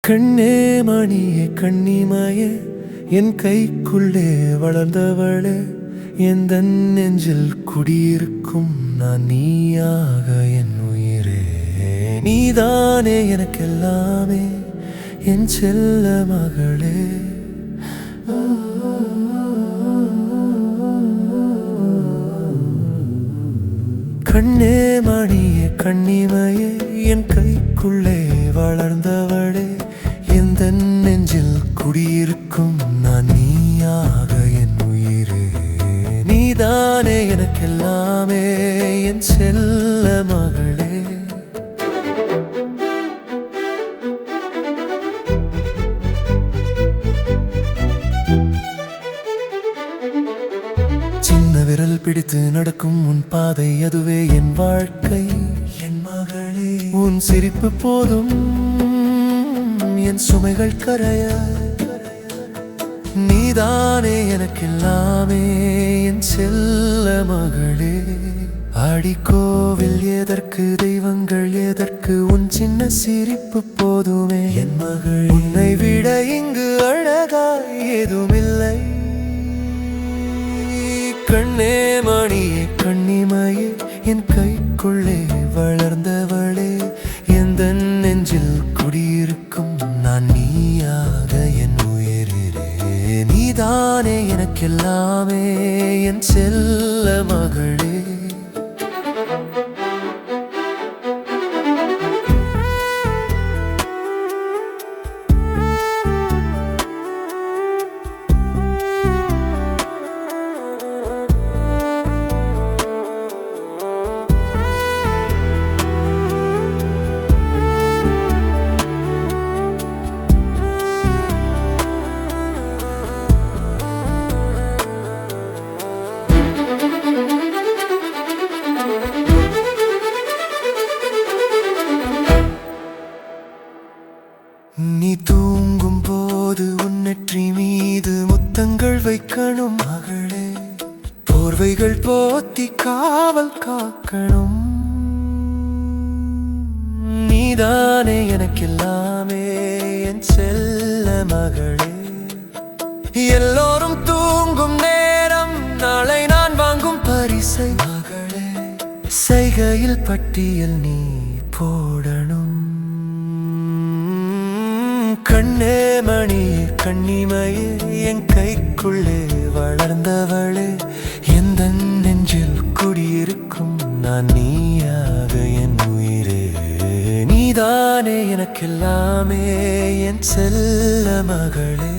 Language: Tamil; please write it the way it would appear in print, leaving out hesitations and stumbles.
கண்ணே மணியே கண்ணிமையே என் கைக்குள்ளே வளர்ந்தவளே எந்த நெஞ்சில் குடியிருக்கும் நான் நீயாக என் உயிரே நீதானே எனக்கெல்லாமே என் செல்ல மகளே கண்ணே மணியே கண்ணிமையே என் கைக்குள்ளே வளர்ந்தவளே எந்த நெஞ்சில் குடியிருக்கும் நான் நீயாக என் உயிரே நீதானே எனக்கெல்லாமே என் செல்ல மகளே சின்ன விரல் பிடித்து நடக்கும் உன் பாதை அதுவே என் வாழ்க்கை என் மகளே உன் சிரிப்பு போதும் என் சுமைகள் கரைய நீதானே எனக்கெல்லாமே என் செல்ல மகளே அடிக்கோவில் எதற்கு தெய்வங்கள் எதற்கு உன் சின்ன சிரிப்பு போதுமே என் மகள் உன்னை விட இங்கு அழகாய் ஏதுமில்லை கண்ணே மணியே கண்ணிமையே என் கைக்குள்ளே வளர்ந்தவளே எந்த நெஞ்சில் குடியிருக்கும் நான் நீயாக என் உயிரே நீதானே எனக்கெல்லாமே என் செல்ல மகளே நீ தூங்கும் போது உன் நெற்றி மீது முத்தங்கள் வைக்கணும் மகளே போர்வைகள் போத்தி காவல் காக்கணும் நீதானே எனக்கெல்லாமே என் செல்ல மகளே எல்லோரும் தூங்கும் நேரம் நாளை நான் வாங்கும் பரிசை மகளே செய்கையில் பட்டியல் நீ போடணும் கண்ணே மணியே கண்ணிமையே என் கைக்குள்ளே வளர்ந்தவளே எந்த நெஞ்சில் குடியிருக்கும் நான் நீயாக என் உயிரே நீதானே எனக்கெல்லாமே என் செல்ல மகளே